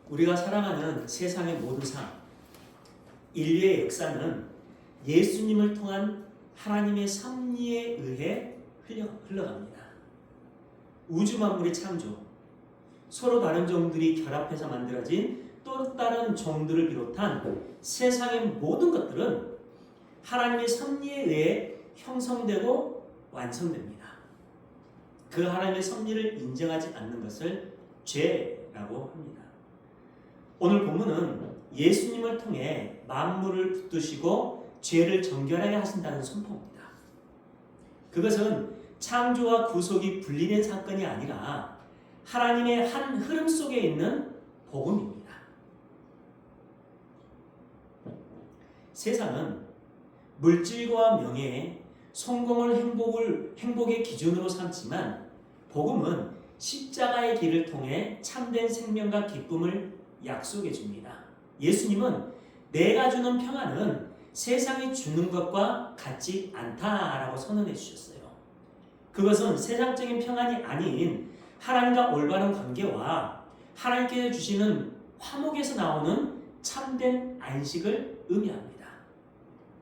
우리가 살아가는 세상의 모든 삶, 인류의 역사는 예수님을 통한 하나님의 섭리에 의해 흘러갑니다. 우주 만물의 창조, 서로 다른 종들이 결합해서 만들어진 또 다른 종들을 비롯한 세상의 모든 것들은 하나님의 섭리에 의해 형성되고 완성됩니다. 그 하나님의 섭리를 인정하지 않는 것을 죄라고 합니다. 오늘 본문은 예수님을 통해 만물을 붙드시고 죄를 정결하게 하신다는 선포입니다. 그것은 창조와 구속이 분리된 사건이 아니라 하나님의 한 흐름 속에 있는 복음입니다. 세상은 물질과 명예, 성공을 행복의 기준으로 삼지만 복음은 십자가의 길을 통해 참된 생명과 기쁨을 약속해 줍니다. 예수님은 내가 주는 평안은 세상이 주는 것과 같지 않다라고 선언해 주셨어요. 그것은 세상적인 평안이 아닌 하나님과 올바른 관계와 하나님께서 주시는 화목에서 나오는 참된 안식을 의미합니다.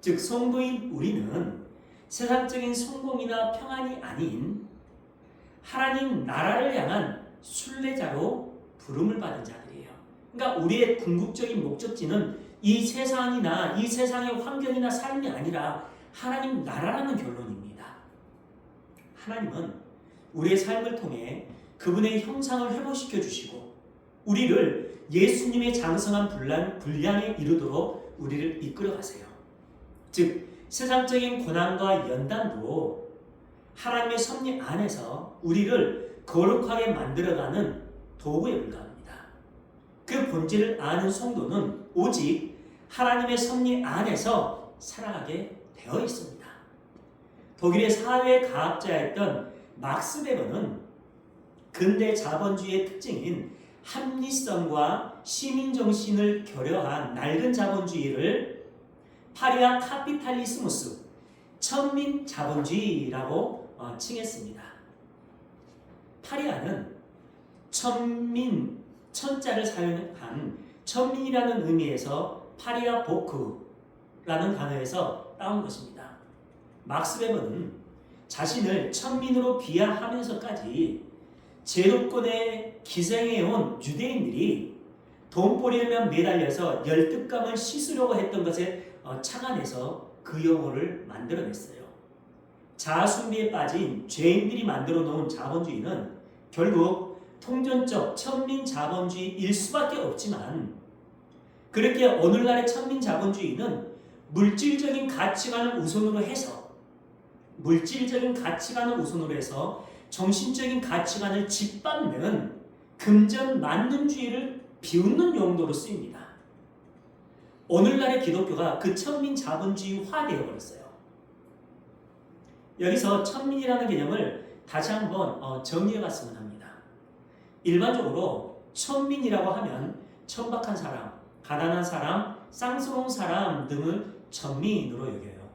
즉 성도인 우리는 세상적인 성공이나 평안이 아닌 하나님 나라를 향한 순례자로 부름을 받은 자들이에요. 그러니까 우리의 궁극적인 목적지는 이 세상이나 이 세상의 환경이나 삶이 아니라 하나님 나라라는 결론입니다. 하나님은 우리의 삶을 통해 그분의 형상을 회복시켜 주시고 우리를 예수님의 장성한 분량에 이르도록 우리를 이끌어 가세요. 즉 세상적인 고난과 연단도 하나님의 섭리 안에서 우리를 거룩하게 만들어가는 도구에 불과합니다. 그 본질을 아는 성도는 오직 하나님의 섭리 안에서 살아가게 되어 있습니다. 독일의 사회과학자였던 막스 베버는 근대 자본주의의 특징인 합리성과 시민정신을 결여한 낡은 자본주의를 파리아 카피탈리스무스, 천민 자본주의라고 칭했습니다. 파리아는 천민, 천자를 사용한 천민이라는 의미에서 파리아 보크라는 단어에서 따온 것입니다. 막스 베버는 자신을 천민으로 비하하면서까지 제도권에 기생해온 유대인들이 돈벌이에만 매달려서 열등감을 씻으려고 했던 것에 착안해서 그 용어를 만들어냈어요. 자아숭배에 빠진 죄인들이 만들어 놓은 자본주의는 결국 통전적 천민 자본주의일 수밖에 없지만 그렇게 오늘날의 천민 자본주의는 물질적인 가치관을 우선으로 해서 정신적인 가치관을 짓밟는 금전만능주의를 비웃는 용도로 쓰입니다. 오늘날의 기독교가 그 천민 자본주의화 되어버렸어요. 여기서 천민이라는 개념을 다시 한번 정리해봤으면 합니다. 일반적으로 천민이라고 하면 천박한 사람, 가난한 사람, 쌍스러운 사람 등을 천민으로 여겨요.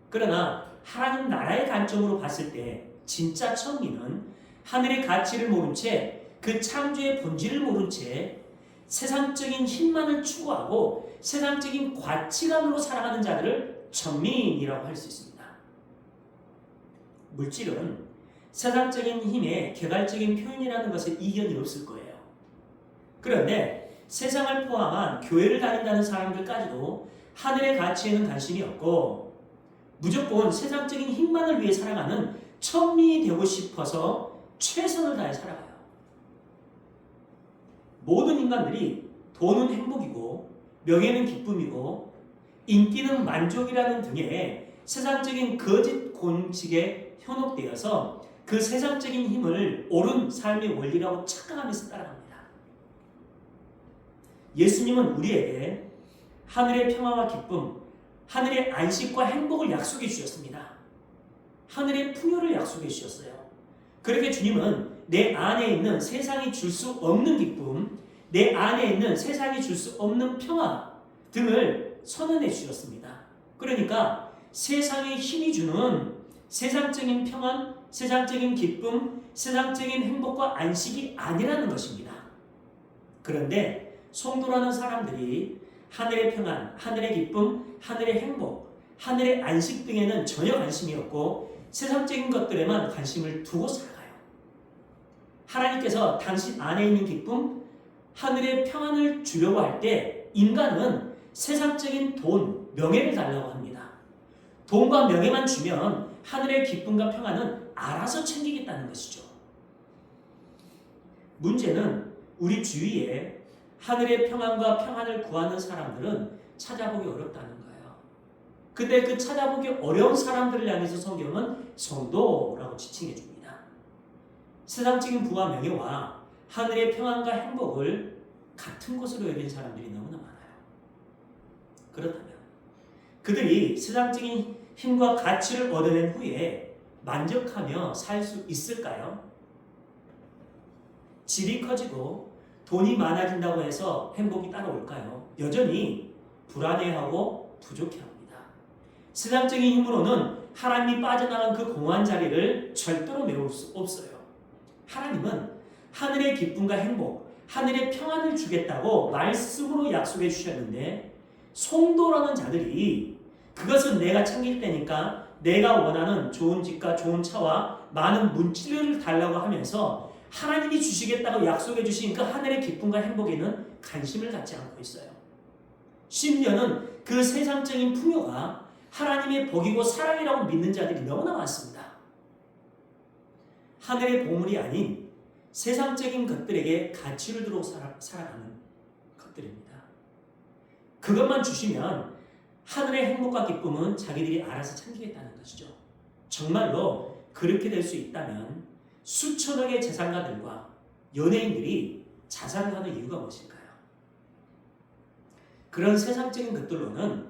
그러나 하나님 나라의 관점으로 봤을 때 진짜 천민은 하늘의 가치를 모른 채 그 창조의 본질을 모른 채 세상적인 힘만을 추구하고 세상적인 가치관으로 살아가는 자들을 천민이라고 할 수 있습니다. 물질은 세상적인 힘의 개괄적인 표현이라는 것에 이견이 없을 거예요. 그런데 세상을 포함한 교회를 다닌다는 사람들까지도 하늘의 가치에는 관심이 없고 무조건 세상적인 힘만을 위해 살아가는 천민이 되고 싶어서 최선을 다해 살아가요. 모든 인간들이 돈은 행복이고 명예는 기쁨이고 인기는 만족이라는 등의 세상적인 거짓 공식에 현혹되어서 그 세상적인 힘을 옳은 삶의 원리라고 착각하면서 따라갑니다. 예수님은 우리에게 하늘의 평화와 기쁨, 하늘의 안식과 행복을 약속해 주셨습니다. 하늘의 풍요를 약속해 주셨어요. 그렇게 주님은 내 안에 있는 세상이 줄 수 없는 기쁨, 내 안에 있는 세상이 줄 수 없는 평화 등을 선언해 주셨습니다. 그러니까 세상의 힘이 주는 세상적인 평안, 세상적인 기쁨, 세상적인 행복과 안식이 아니라는 것입니다. 그런데 성도라는 사람들이 하늘의 평안, 하늘의 기쁨, 하늘의 행복, 하늘의 안식 등에는 전혀 관심이 없고 세상적인 것들에만 관심을 두고 살아가요. 하나님께서 당신 안에 있는 기쁨, 하늘의 평안을 주려고 할 때 인간은 세상적인 돈, 명예를 달라고 합니다. 돈과 명예만 주면 하늘의 기쁨과 평안은 알아서 챙기겠다는 것이죠. 문제는 우리 주위에 하늘의 평안과 평안을 구하는 사람들은 찾아보기 어렵다는 거예요. 근데 그 찾아보기 어려운 사람들을 향해서 성경은 성도라고 지칭해 줍니다. 세상적인 부와 명예와 하늘의 평안과 행복을 같은 것으로 여긴 사람들이 너무나 많아요. 그렇다면 그들이 세상적인 힘과 가치를 얻어낸 후에 만족하며 살 수 있을까요? 집이 커지고 돈이 많아진다고 해서 행복이 따라올까요? 여전히 불안해하고 부족해합니다. 세상적인 힘으로는 하나님이 빠져나간 그 공허한 자리를 절대로 메울 수 없어요. 하나님은 하늘의 기쁨과 행복, 하늘의 평안을 주겠다고 말씀으로 약속해 주셨는데 성도라는 자들이 그것은 내가 챙길 때니까 내가 원하는 좋은 집과 좋은 차와 많은 문질러를 달라고 하면서 하나님이 주시겠다고 약속해 주신 그 하늘의 기쁨과 행복에는 관심을 갖지 않고 있어요. 심지어는 그 세상적인 풍요가 하나님의 복이고 사랑이라고 믿는 자들이 너무나 많습니다. 하늘의 보물이 아닌 세상적인 것들에게 가치를 두고 살아가는 것들입니다. 그것만 주시면 하늘의 행복과 기쁨은 자기들이 알아서 챙기겠다는 것이죠. 정말로 그렇게 될 수 있다면 수천억의 재산가들과 연예인들이 자살하는 이유가 무엇일까요? 그런 세상적인 것들로는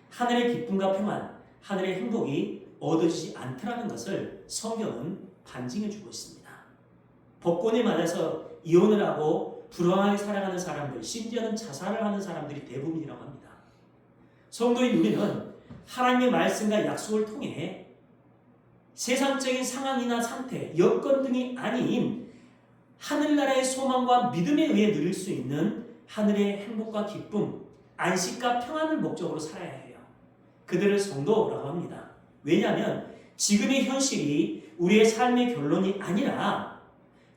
하늘의 기쁨과 평안, 하늘의 행복이 얻어지지 않더라는 것을 성경은 반증해주고 있습니다. 복권에 맞아서 이혼을 하고 불황하게 살아가는 사람들, 심지어는 자살을 하는 사람들이 대부분이라고 합니다. 성도인 우리는 하나님의 말씀과 약속을 통해 세상적인 상황이나 상태, 여건 등이 아닌 하늘나라의 소망과 믿음에 의해 누릴 수 있는 하늘의 행복과 기쁨, 안식과 평안을 목적으로 살아야 해요. 그들을 성도라고 합니다. 왜냐하면 지금의 현실이 우리의 삶의 결론이 아니라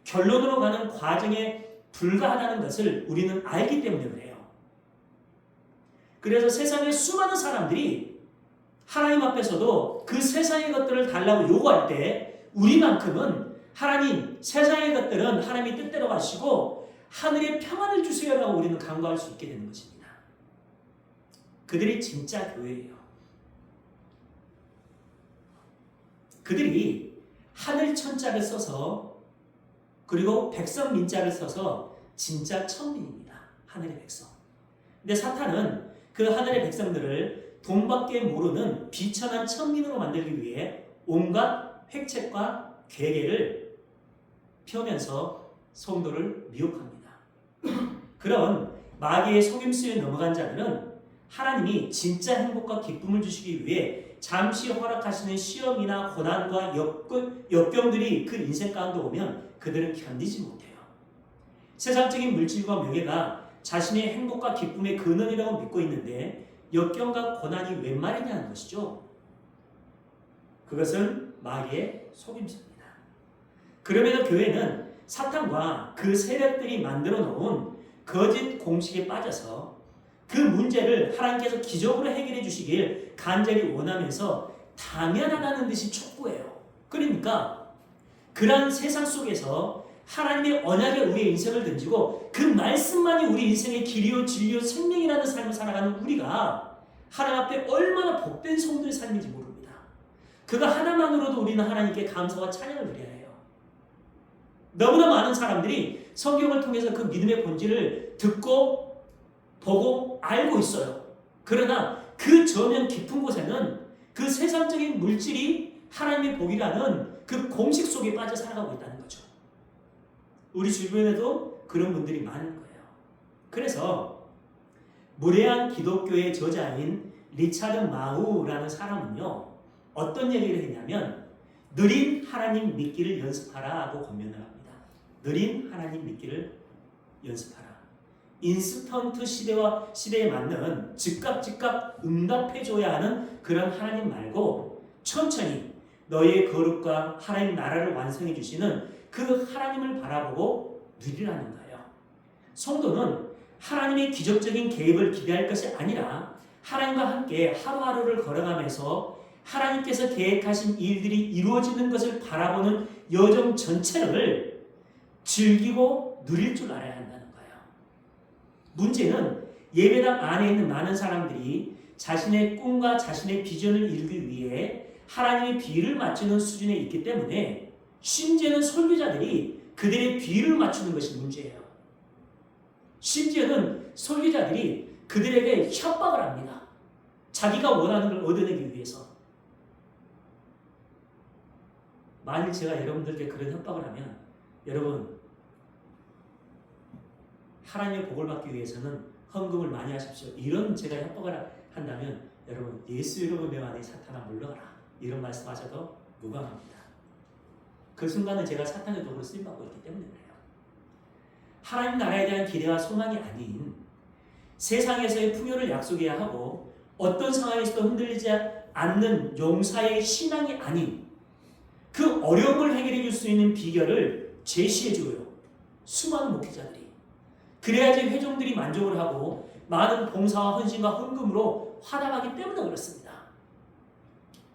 결론으로 가는 과정에 불과하다는 것을 우리는 알기 때문에 그래요. 그래서 세상의 수많은 사람들이 하나님 앞에서도 그 세상의 것들을 달라고 요구할 때 우리만큼은 하나님, 세상의 것들은 하나님이 뜻대로 가시고 하늘의 평안을 주세요라고 우리는 간구할 수 있게 되는 것입니다. 그들이 진짜 교회예요. 그들이 하늘 천자를 써서 그리고 백성 민자를 써서 진짜 천민입니다. 하늘의 백성. 근데 사탄은 그 하늘의 백성들을 돈밖에 모르는 비천한 천민으로 만들기 위해 온갖 획책과 괴계를 펴면서 성도를 미혹합니다. 그런 마귀의 속임수에 넘어간 자들은 하나님이 진짜 행복과 기쁨을 주시기 위해 잠시 허락하시는 시험이나 고난과 역경들이 그 인생 가운데 오면 그들은 견디지 못해요. 세상적인 물질과 명예가 자신의 행복과 기쁨의 근원이라고 믿고 있는데 역경과 고난이 웬 말이냐는 것이죠. 그것은 마귀의 속임수입니다. 그럼에도 교회는 사탄과 그 세력들이 만들어 놓은 거짓 공식에 빠져서 그 문제를 하나님께서 기적으로 해결해 주시길 간절히 원하면서 당연하다는 듯이 촉구해요. 그러니까 그런 세상 속에서 하나님의 언약에 우리의 인생을 던지고 그 말씀만이 우리 인생의 길이요 진리요 생명이라는 삶을 살아가는 우리가 하나님 앞에 얼마나 복된 성도의 삶인지 모릅니다. 그거 하나만으로도 우리는 하나님께 감사와 찬양을 드려야 해요. 너무나 많은 사람들이 성경을 통해서 그 믿음의 본질을 듣고 보고 알고 있어요. 그러나 그 저면 깊은 곳에는 그 세상적인 물질이 하나님의 복이라는 그 공식 속에 빠져 살아가고 있다는 거죠. 우리 주변에도 그런 분들이 많은 거예요. 그래서 무례한 기독교의 저자인 리차드 마우라는 사람은요, 어떤 얘기를 했냐면 느린 하나님 믿기를 연습하라 하고 권면을 합니다. 느린 하나님 믿기를 연습하라. 인스턴트 시대에 맞는 즉각 응답해줘야 하는 그런 하나님 말고 천천히 너희의 거룩과 하나님 나라를 완성해 주시는 그 하나님을 바라보고 누리라는 거예요. 성도는 하나님의 기적적인 개입을 기대할 것이 아니라 하나님과 함께 하루하루를 걸어가면서 하나님께서 계획하신 일들이 이루어지는 것을 바라보는 여정 전체를 즐기고 누릴 줄 알아야 한다는 거예요. 문제는 예배당 안에 있는 많은 사람들이 자신의 꿈과 자신의 비전을 이루기 위해 하나님의 비를 맞추는 수준에 있기 때문에 심지어는 설교자들이 그들의 비를 맞추는 것이 문제예요. 심지어는 설교자들이 그들에게 협박을 합니다. 자기가 원하는 걸 얻어내기 위해서. 만일 제가 여러분들께 그런 협박을 하면 여러분 하나님의 복을 받기 위해서는 헌금을 많이 하십시오. 이런 제가 협박을 한다면 여러분 예수 이름으로 내 안에 사탄아 물러가라. 이런 말씀하셔도 무방합니다. 그 순간은 제가 사탄의 도구로 쓰임받고 있기 때문에 그래요. 하나님 나라에 대한 기대와 소망이 아닌 세상에서의 풍요를 약속해야 하고 어떤 상황에서도 흔들리지 않는 용사의 신앙이 아닌 그 어려움을 해결해 줄 수 있는 비결을 제시해 줘요. 수많은 목회자들이. 그래야지 회종들이 만족을 하고 많은 봉사와 헌신과 헌금으로 활약하기 때문에 그렇습니다.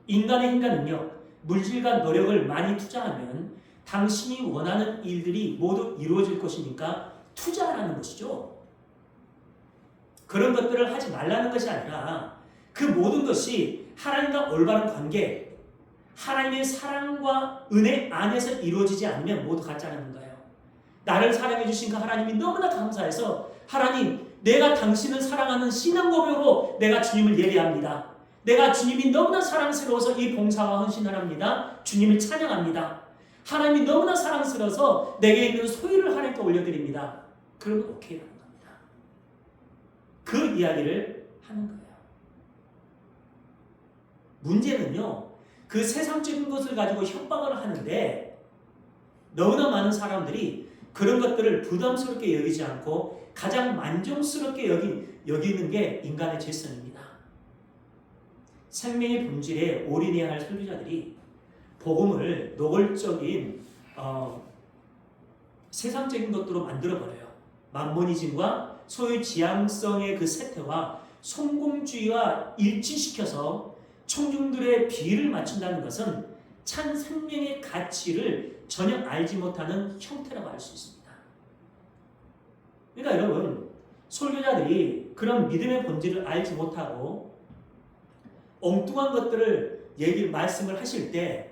인간의 힘과 능력, 물질과 노력을 많이 투자하면 당신이 원하는 일들이 모두 이루어질 것이니까 투자하라는 것이죠. 그런 것들을 하지 말라는 것이 아니라 그 모든 것이 하나님과 올바른 관계, 하나님의 사랑과 은혜 안에서 이루어지지 않으면 모두 가짜라는 거예요. 나를 사랑해 주신 그 하나님이 너무나 감사해서 하나님, 내가 당신을 사랑하는 신앙 고백으로 내가 주님을 예배합니다. 내가 주님이 너무나 사랑스러워서 이 봉사와 헌신을 합니다. 주님을 찬양합니다. 하나님이 너무나 사랑스러워서 내게 있는 소유를 하나님께 올려드립니다. 그러면 오케이라는 겁니다. 그 이야기를 하는 거예요. 문제는요, 그 세상적인 것을 가지고 협박을 하는데 너무나 많은 사람들이 그런 것들을 부담스럽게 여기지 않고 가장 만족스럽게 여기는 게 인간의 죄성입니다. 생명의 본질에 올인해야 할 설교자들이 복음을 노골적인 세상적인 것들로 만들어버려요. 만모니즘과 소유 지향성의 그 세태와 성공주의와 일치시켜서 청중들의 비를 맞춘다는 것은 참 생명의 가치를 전혀 알지 못하는 형태라고 할 수 있습니다. 그러니까 여러분, 설교자들이 그런 믿음의 본질을 알지 못하고 엉뚱한 것들을 말씀을 하실 때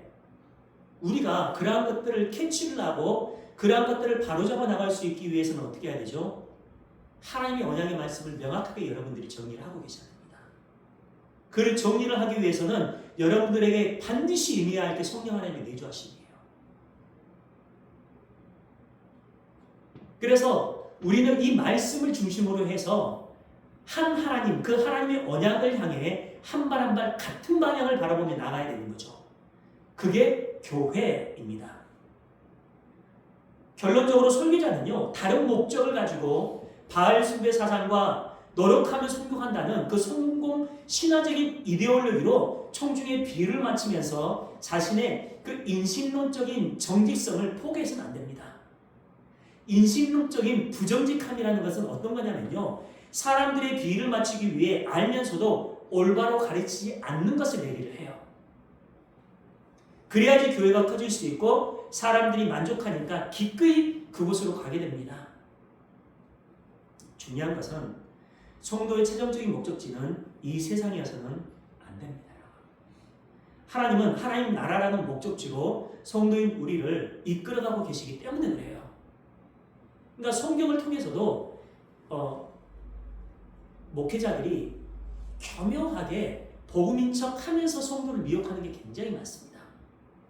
우리가 그러한 것들을 캐치를 하고 그러한 것들을 바로잡아 나갈 수 있기 위해서는 어떻게 해야 되죠? 하나님의 언약의 말씀을 명확하게 여러분들이 정리를 하고 계셔야 됩니다. 그 정리를 하기 위해서는 여러분들에게 반드시 임해야 할 게 성령 하나님의 내주하심이에요. 그래서 우리는 이 말씀을 중심으로 해서 한 하나님, 그 하나님의 언약을 향해 한 발 한 발 같은 방향을 바라보며 나가야 되는 거죠. 그게 교회입니다. 결론적으로 설교자는요, 다른 목적을 가지고 바알 숭배 사상과 노력하며 성공한다는 그 성공 신화적인 이데올로기로 청중의 비를 맞추면서 자신의 그 인신론적인 정직성을 포기해서는 안 됩니다. 인신론적인 부정직함이라는 것은 어떤 거냐면요, 사람들의 비를 맞추기 위해 알면서도 올바로 가르치지 않는 것을 얘기를 해요. 그래야지 교회가 커질 수 있고 사람들이 만족하니까 기꺼이 그곳으로 가게 됩니다. 중요한 것은 성도의 최종적인 목적지는 이 세상이어서는 안 됩니다. 하나님은 하나님 나라라는 목적지로 성도인 우리를 이끌어가고 계시기 때문에 그래요. 그러니까 성경을 통해서도 목회자들이 교묘하게 복음인 척 하면서 성도를 미혹하는 게 굉장히 많습니다.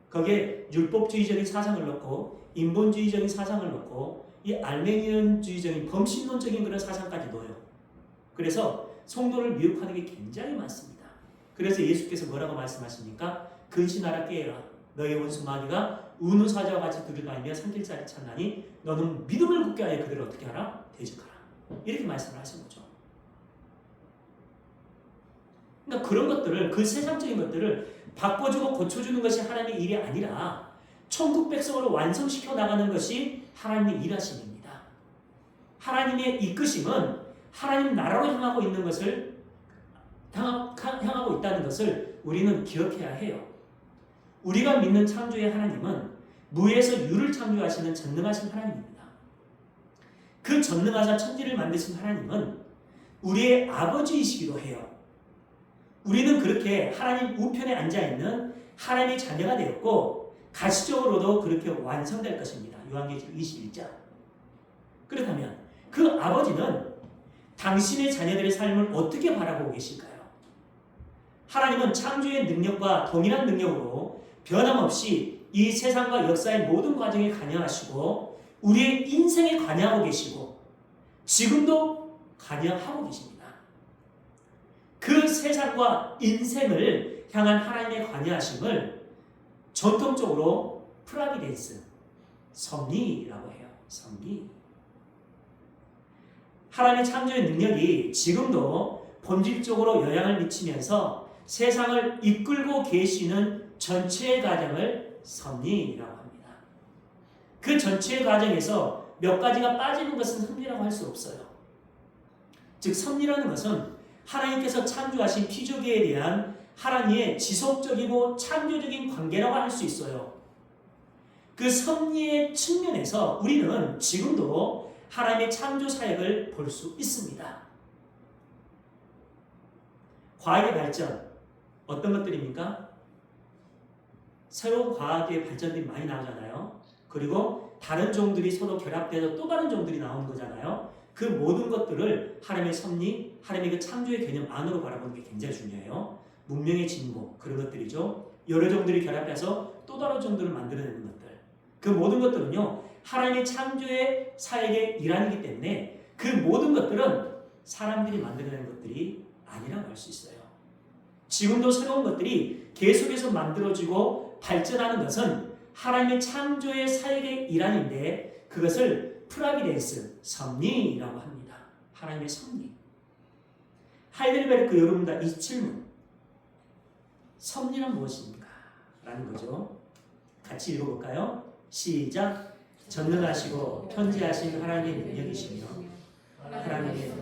거기에 율법주의적인 사상을 넣고 인본주의적인 사상을 넣고 이 알메니언주의적인 범신론적인 그런 사상까지 넣어요. 그래서 성도를 미혹하는 게 굉장히 많습니다. 그래서 예수께서 뭐라고 말씀하십니까? 근신하라 깨어라. 너의 원수 마귀가 우는 사자와 같이 두들다니며 산길자리 찾나니 너는 믿음을 굳게 하여 그들을 어떻게 하라? 대적하라. 이렇게 말씀을 하신 거죠. 그러니까 그런 것들을, 그 세상적인 것들을 바꿔주고 고쳐주는 것이 하나님의 일이 아니라 천국 백성으로 완성시켜 나가는 것이 하나님의 일하심입니다. 하나님의 이끄심은 하나님 나라로 향하고 있는 것을 향하고 있다는 것을 우리는 기억해야 해요. 우리가 믿는 창조의 하나님은 무에서 유를 창조하시는 전능하신 하나님입니다. 그 전능하사 천지를 만드신 하나님은 우리의 아버지이시기도 해요. 우리는 그렇게 하나님 우편에 앉아있는 하나님의 자녀가 되었고 가시적으로도 그렇게 완성될 것입니다. 요한계시록 21장. 그렇다면 그 아버지는 당신의 자녀들의 삶을 어떻게 바라보고 계실까요? 하나님은 창조의 능력과 동일한 능력으로 변함없이 이 세상과 역사의 모든 과정에 관여하시고 우리의 인생에 관여하고 계시고 지금도 관여하고 계십니다. 그 세상과 인생을 향한 하나님의 관여하심을 전통적으로 프라비덴스, 섭리라고 해요. 섭리. 하나님의 창조의 능력이 지금도 본질적으로 영향을 미치면서 세상을 이끌고 계시는 전체의 과정을 섭리라고 합니다. 그 전체의 과정에서 몇 가지가 빠지는 것은 섭리라고 할 수 없어요. 즉 섭리라는 것은 하나님께서 창조하신 피조계에 대한 하나님의 지속적이고 창조적인 관계라고 할 수 있어요. 그 섭리의 측면에서 우리는 지금도 하나님의 창조 사역을 볼 수 있습니다. 과학의 발전, 어떤 것들입니까? 새로운 과학의 발전들이 많이 나오잖아요. 그리고 다른 종들이 서로 결합돼서 또 다른 종들이 나오는 거잖아요. 그 모든 것들을 하나님의 섭리, 하나님의 그 창조의 개념 안으로 바라보는 게 굉장히 중요해요. 문명의 진보, 그런 것들이죠. 여러 종들이 결합해서 또 다른 종들을 만들어내는 것들. 그 모든 것들은요, 하나님의 창조의 사역의 일환이기 때문에 그 모든 것들은 사람들이 만들어낸 것들이 아니라고 할 수 있어요. 지금도 새로운 것들이 계속해서 만들어지고 발전하는 것은 하나님의 창조의 사역의 일환인데 그것을 프라비덴스, 섭리라고 합니다. 하나님의 섭리. 하이델베르크 여론문답 27문. 섭리란 무엇입니까? 라는 거죠. 같이 읽어볼까요? 시작. 전능하시고 편지하신 하나님의 능력이시며 하나님의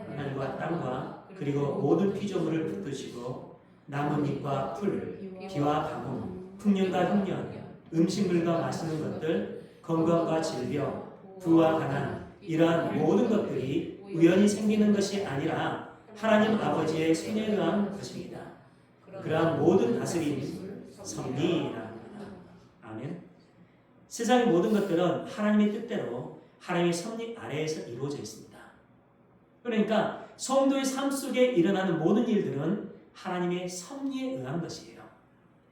하늘과 땅과 그리고 모든 피조물을 붙드시고 나뭇잎과 풀, 비와 가뭄, 풍년과 흉년, 음식물과 마시는 것들, 건강과 질병, 부와 가난, 이러한 모든 것들이 우연히 생기는 것이 아니라 하나님 아버지의 손에 의한 것입니다. 그러한 모든 다스림이 섭리라. 아멘. 세상의 모든 것들은 하나님의 뜻대로 하나님의 섭리 아래에서 이루어져 있습니다. 그러니까 성도의 삶 속에 일어나는 모든 일들은 하나님의 섭리에 의한 것이에요.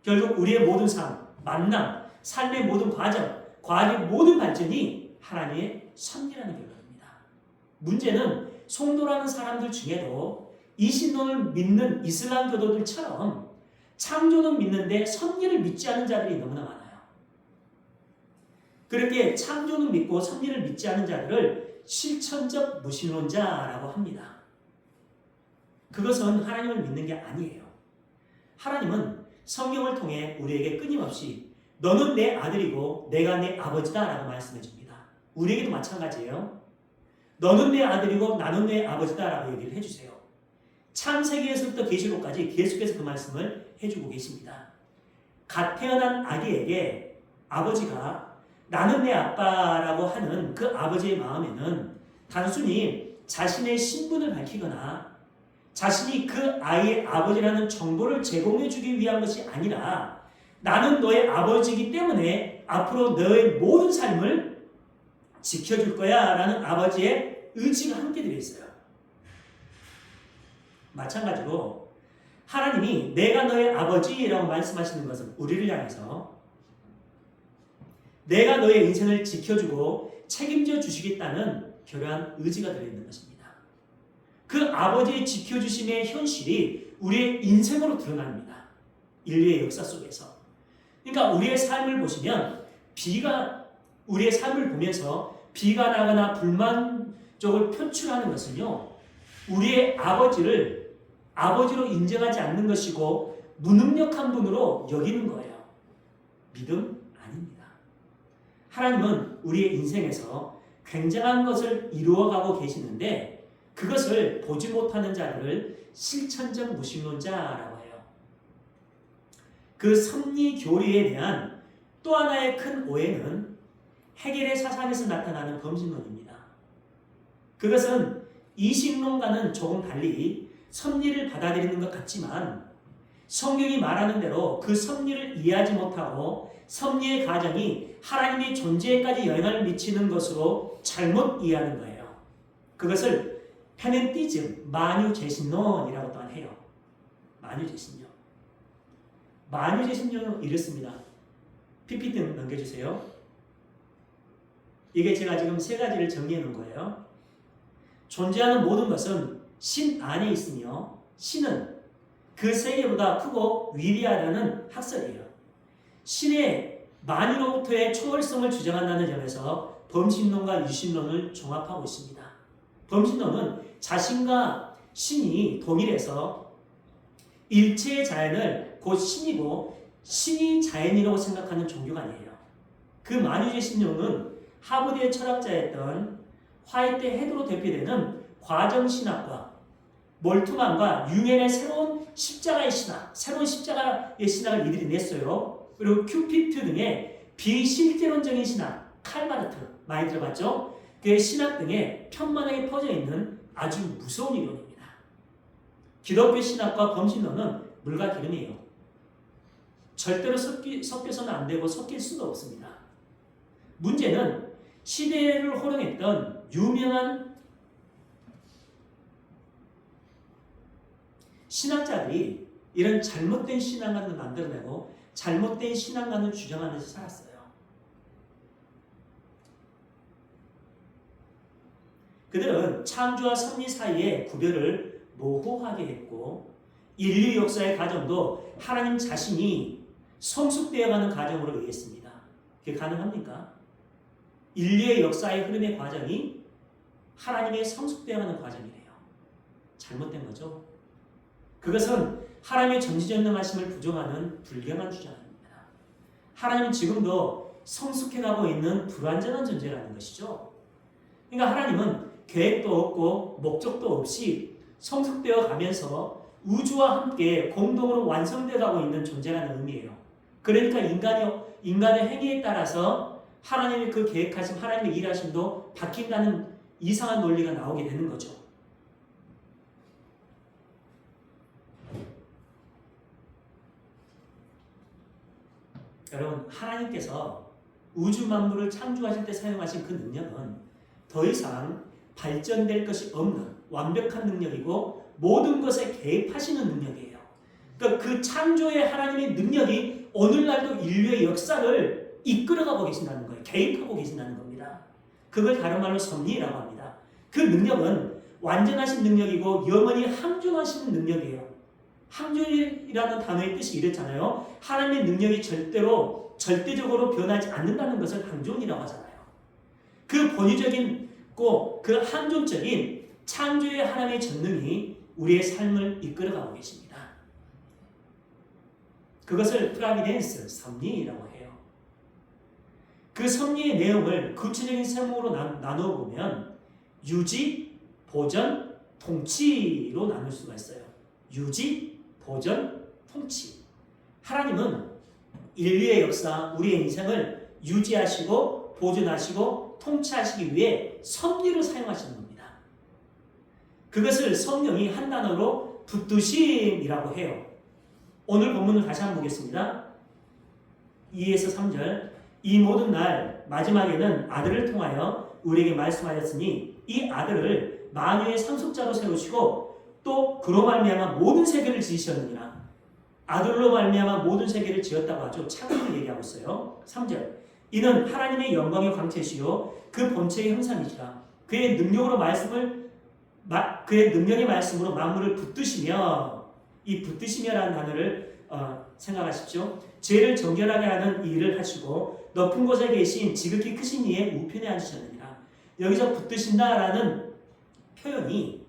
결국 우리의 모든 삶, 만남, 삶의 모든 과정, 과학의 모든 발전이 하나님의 섭리라는 결과입니다. 문제는 성도라는 사람들 중에도 이신론을 믿는 이슬람 교도들처럼 창조는 믿는데 섭리를 믿지 않는 자들이 너무나 많아요. 그렇게 창조는 믿고 섭리를 믿지 않는 자들을 실천적 무신론자라고 합니다. 그것은 하나님을 믿는 게 아니에요. 하나님은 성경을 통해 우리에게 끊임없이 너는 내 아들이고 내가 내 아버지다 라고 말씀해 줍니다. 우리에게도 마찬가지예요. 너는 내 아들이고 나는 내 아버지다 라고 얘기를 해주세요. 창세기에서부터 계시록까지 계속해서 그 말씀을 해주고 계십니다. 갓 태어난 아기에게 아버지가 나는 내 아빠라고 하는 그 아버지의 마음에는 단순히 자신의 신분을 밝히거나 자신이 그 아이의 아버지라는 정보를 제공해주기 위한 것이 아니라 나는 너의 아버지이기 때문에 앞으로 너의 모든 삶을 지켜줄 거야 라는 아버지의 의지가 함께 들어있어요. 마찬가지로 하나님이 내가 너의 아버지라고 말씀하시는 것은 우리를 향해서 내가 너의 인생을 지켜주고 책임져 주시겠다는 결연한 의지가 들어있는 것입니다. 그 아버지의 지켜주심의 현실이 우리의 인생으로 드러납니다. 인류의 역사 속에서. 그러니까 우리의 삶을 보시면 우리의 삶을 보면서 비가 나거나 쪽을 표출하는 것은요, 우리의 아버지를 아버지로 인정하지 않는 것이고 무능력한 분으로 여기는 거예요. 믿음 아닙니다. 하나님은 우리의 인생에서 굉장한 것을 이루어가고 계시는데 그것을 보지 못하는 자들을 실천적 무신론자라고 해요. 그 섭리 교리에 대한 또 하나의 큰 오해는 헤겔의 사상에서 나타나는 범신론입니다. 그것은 이식론과는 조금 달리 섭리를 받아들이는 것 같지만 성경이 말하는 대로 그 섭리를 이해하지 못하고 섭리의 가정이 하나님의 존재에까지 영향을 미치는 것으로 잘못 이해하는 거예요. 그것을 페넨티즘, 만유재신론이라고 또한 해요. 만유재신론. 만유재신론은 이렇습니다. PPT 넘겨주세요. 이게 제가 지금 세 가지를 정리해 놓은 거예요. 존재하는 모든 것은 신 안에 있으며 신은 그 세계보다 크고 위대하다는 학설이에요. 신의 만유로부터의 초월성을 주장한다는 점에서 범신론과 유신론을 종합하고 있습니다. 범신론은 자신과 신이 동일해서 일체의 자연을 곧 신이고 신이 자연이라고 생각하는 종교가 아니에요. 그 만유재신론은 하버드의 철학자였던 화이트 헤드로 대표되는 과정신학과 몰트만과 융엔의 새로운 십자가의 신학, 새로운 십자가의 신학을 이들이 냈어요. 그리고 큐피트 등의 비실제론적인 신학, 칼마르트 많이 들어봤죠? 그 신학 등에 편만하게 퍼져 있는 아주 무서운 이론입니다. 기독교 신학과 범신론은 물과 기름이에요. 절대로 섞여서는 안 되고 섞일 수도 없습니다. 문제는 시대를 호령했던 유명한 신학자들이 이런 잘못된 신앙관을 만들어내고 잘못된 신앙관을 주장하면서 살았어요. 그들은 창조와 섭리 사이의 구별을 모호하게 했고 인류 역사의 과정도 하나님 자신이 성숙되어가는 과정으로 이해했습니다. 그게 가능합니까? 인류의 역사의 흐름의 과정이 하나님의 성숙되어가는 과정이래요. 잘못된 거죠. 그것은 하나님의 전지전능하심을 부정하는 불경한 주장입니다. 하나님은 지금도 성숙해가고 있는 불완전한 존재라는 것이죠. 그러니까 하나님은 계획도 없고 목적도 없이 성숙되어 가면서 우주와 함께 공동으로 완성되어 가고 있는 존재라는 의미예요. 그러니까 인간의 행위에 따라서 하나님의 그 계획하심, 하나님의 일하심도 바뀐다는 이상한 논리가 나오게 되는 거죠. 여러분, 하나님께서 우주 만물을 창조하실 때 사용하신 그 능력은 더 이상 발전될 것이 없는 완벽한 능력이고 모든 것에 개입하시는 능력이에요. 그러니까 그 창조의 하나님의 능력이 오늘날도 인류의 역사를 이끌어가고 계신다는 거예요. 개입하고 계신다는 겁니다. 그걸 다른 말로 섭리라고 합니다. 그 능력은 완전하신 능력이고 영원히 항존하시는 능력이에요. 항존이라는 단어의 뜻이 이렇잖아요. 하나님의 능력이 절대적으로 변하지 않는다는 것을 항존이라고 하잖아요. 그 본유적인 그 항존적인 창조의 하나님의 전능이 우리의 삶을 이끌어가고 계십니다. 그것을 프라비덴스, 섭리라고 해요. 그 섭리의 내용을 구체적인 세목으로 나누어 보면 유지, 보전, 통치로 나눌 수가 있어요. 유지, 보전, 통치. 하나님은 인류의 역사, 우리의 인생을 유지하시고 보존하시고 통치하시기 위해 섭리를 사용하시는 겁니다. 그것을 성경이 한 단어로 붙드심이라고 해요. 오늘 본문을 다시 한번 보겠습니다. 2에서 3절. 이 모든 날 마지막에는 아들을 통하여 우리에게 말씀하셨으니 이 아들을 만유의 상속자로 세우시고 또 그로 말미암아 모든 세계를 지으셨느니라. 아들로 말미암아 모든 세계를 지었다고 하죠. 창조를 얘기하고 있어요. 3절. 이는 하나님의 영광의 광채시요 그 본체의 형상이시라. 그의 능력의 말씀으로 만물을 붙드시며, 이 붙드시며라는 단어를 생각하십시오. 죄를 정결하게 하는 일을 하시고 높은 곳에 계신 지극히 크신 이의 우편에 앉으셨느니라. 여기서 붙드신다라는 표현이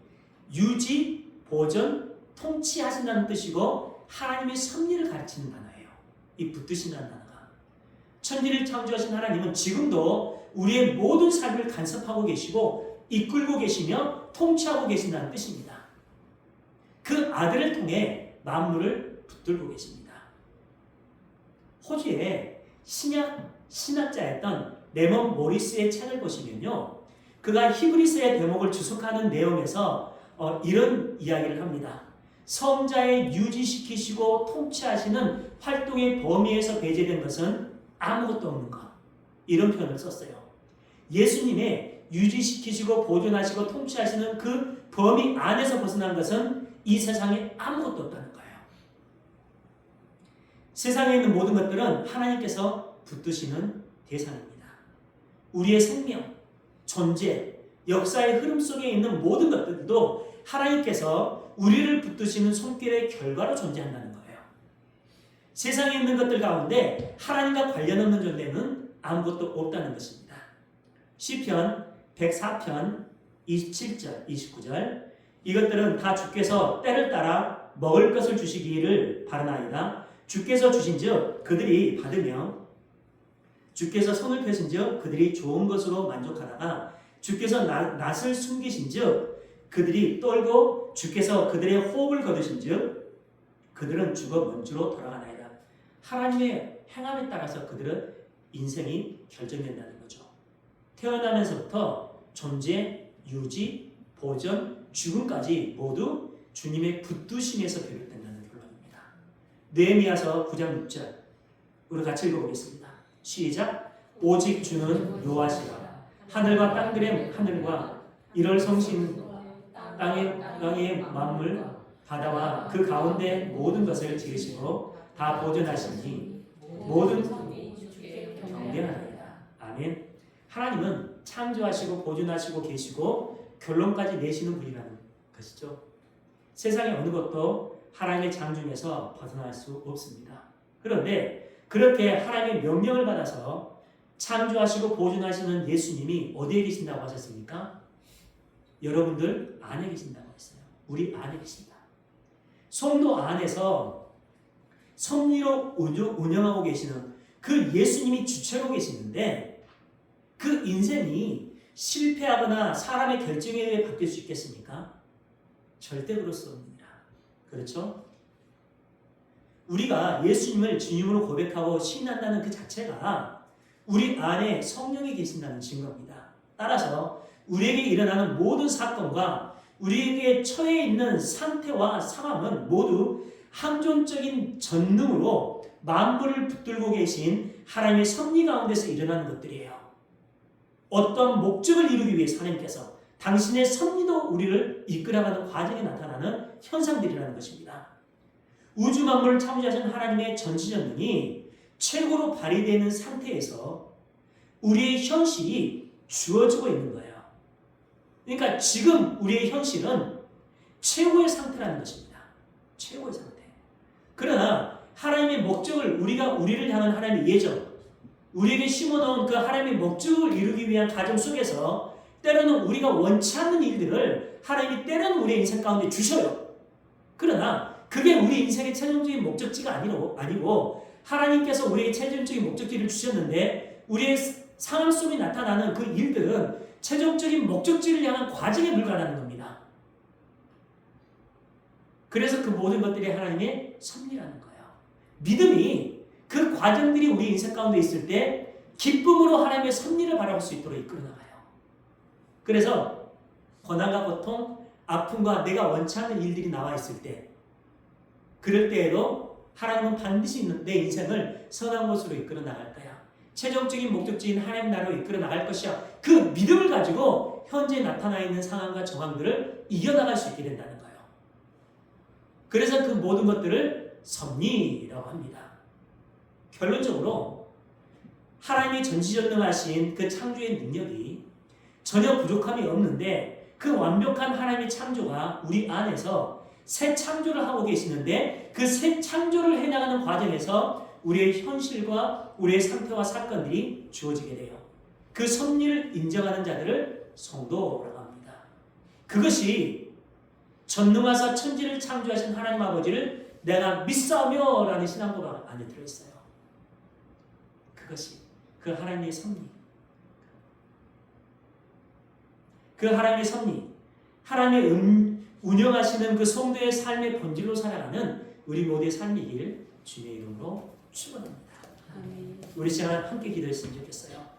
유지, 보존, 통치하신다는 뜻이고 하나님의 섭리를 가르치는 단어예요. 이 붙드신다는 단어가. 천지를 창조하신 하나님은 지금도 우리의 모든 삶을 간섭하고 계시고 이끌고 계시며 통치하고 계신다는 뜻입니다. 그 아들을 통해 만물을 붙들고 계십니다. 호주의 신학자였던 레몬 모리스의 책을 보시면요, 그가 히브리서의 대목을 주석하는 내용에서 이런 이야기를 합니다. 성자의 유지시키시고 통치하시는 활동의 범위에서 배제된 것은 아무것도 없는 것, 이런 표현을 썼어요. 예수님의 유지시키시고 보존하시고 통치하시는 그 범위 안에서 벗어난 것은 이 세상에 아무것도 없다는 거예요. 세상에 있는 모든 것들은 하나님께서 붙드시는 대상입니다. 우리의 생명, 존재, 역사의 흐름 속에 있는 모든 것들도 하나님께서 우리를 붙드시는 손길의 결과로 존재한다는 거예요. 세상에 있는 것들 가운데 하나님과 관련 없는 존재는 아무것도 없다는 것입니다. 시편 104편 27절, 29절, 이것들은 다 주께서 때를 따라 먹을 것을 주시기를 바라나이다. 주께서 주신즉 그들이 받으며 주께서 손을 펴신즉 그들이 좋은 것으로 만족하다가 주께서 낯을 숨기신즉 그들이 떨고 주께서 그들의 호흡을 거두신즉 그들은 죽어 먼지로 돌아가나이다. 하나님의 행함에 따라서 그들은 인생이 결정된다는 거죠. 태어나면서부터 존재, 유지, 보존, 죽음까지 모두 주님의 붙드심에서 비롯된다는 결론입니다. 느헤미야서 9장 6절 우리 같이 읽어보겠습니다. 시작. 오직 주는 여호와시라. 하늘과 땅들의 하늘과 이럴 성신 땅의 만물 바다와 그 가운데 모든 것을 지으시고 다 보존하시니 모든 경배하나이다. 아멘. 하나님은 창조하시고 보존하시고 계시고 결론까지 내시는 분이라는 것이죠. 세상의 어느 것도 하나님의 창조에서 벗어날 수 없습니다. 그런데 그렇게 하나님의 명령을 받아서 창조하시고 보존하시는 예수님이 어디에 계신다고 하셨습니까? 여러분들 안에 계신다고 했어요. 우리 안에 계신다. 성도 안에서 섭리로 운영하고 계시는 그 예수님이 주체로 계시는데 그 인생이 실패하거나 사람의 결정에 의해 바뀔 수 있겠습니까? 절대 그럴 수 없습니다. 그렇죠? 우리가 예수님을 주님으로 고백하고 신한다는 그 자체가 우리 안에 성령이 계신다는 증거입니다. 따라서 우리에게 일어나는 모든 사건과 우리에게 처해 있는 상태와 상황은 모두 항존적인 전능으로 만물을 붙들고 계신 하나님의 섭리 가운데서 일어나는 것들이에요. 어떤 목적을 이루기 위해서 하나님께서 당신의 섭리도 우리를 이끌어가는 과정에 나타나는 현상들이라는 것입니다. 우주 만물을 창조하신 하나님의 전지전능이 최고로 발휘되는 상태에서 우리의 현실이 주어지고 있는 거예요. 그러니까 지금 우리의 현실은 최고의 상태라는 것입니다. 최고의 상태. 그러나 하나님의 목적을 우리를 향한 하나님의 예정, 우리에게 심어놓은 그 하나님의 목적을 이루기 위한 과정 속에서 때로는 우리가 원치 않는 일들을 하나님이 때로는 우리의 인생 가운데 주셔요. 그러나 그게 우리 인생의 최종적인 목적지가 아니고 하나님께서 우리에게 최종적인 목적지를 주셨는데 우리의 상황 속에 나타나는 그 일들은 최종적인 목적지를 향한 과정에 불과하는 겁니다. 그래서 그 모든 것들이 하나님의 섭리라는 거예요. 믿음이 그 과정들이 우리 인생 가운데 있을 때 기쁨으로 하나님의 섭리를 바라볼 수 있도록 이끌어 나가요. 그래서 고난과 고통, 아픔과 내가 원치 않는 일들이 나와 있을 때 그럴 때에도 하나님은 반드시 내 인생을 선한 곳으로 이끌어 나갈 거야. 최종적인 목적지인 하나님 나라로 이끌어 나갈 것이야. 그 믿음을 가지고 현재 나타나 있는 상황과 정황들을 이겨나갈 수 있게 된다는 거예요. 그래서 그 모든 것들을 섭리라고 합니다. 결론적으로 하나님이 전지전능하신 그 창조의 능력이 전혀 부족함이 없는데 그 완벽한 하나님의 창조가 우리 안에서 새 창조를 하고 계시는데 그 새 창조를 해나가는 과정에서 우리의 현실과 우리의 상태와 사건들이 주어지게 돼요. 그 섭리를 인정하는 자들을 성도라고 합니다. 그것이 전능하사 천지를 창조하신 하나님 아버지를 내가 믿사오며 라는 신앙고백 안에 들어있어요. 그것이 그 하나님의 섭리, 그 하나님의 섭리, 하나님의 운영하시는 그 성도의 삶의 본질로 살아가는 우리 모두의 삶이길 주님의 이름으로 축원합니다. 우리 시간 함께 기도했으면 좋겠어요.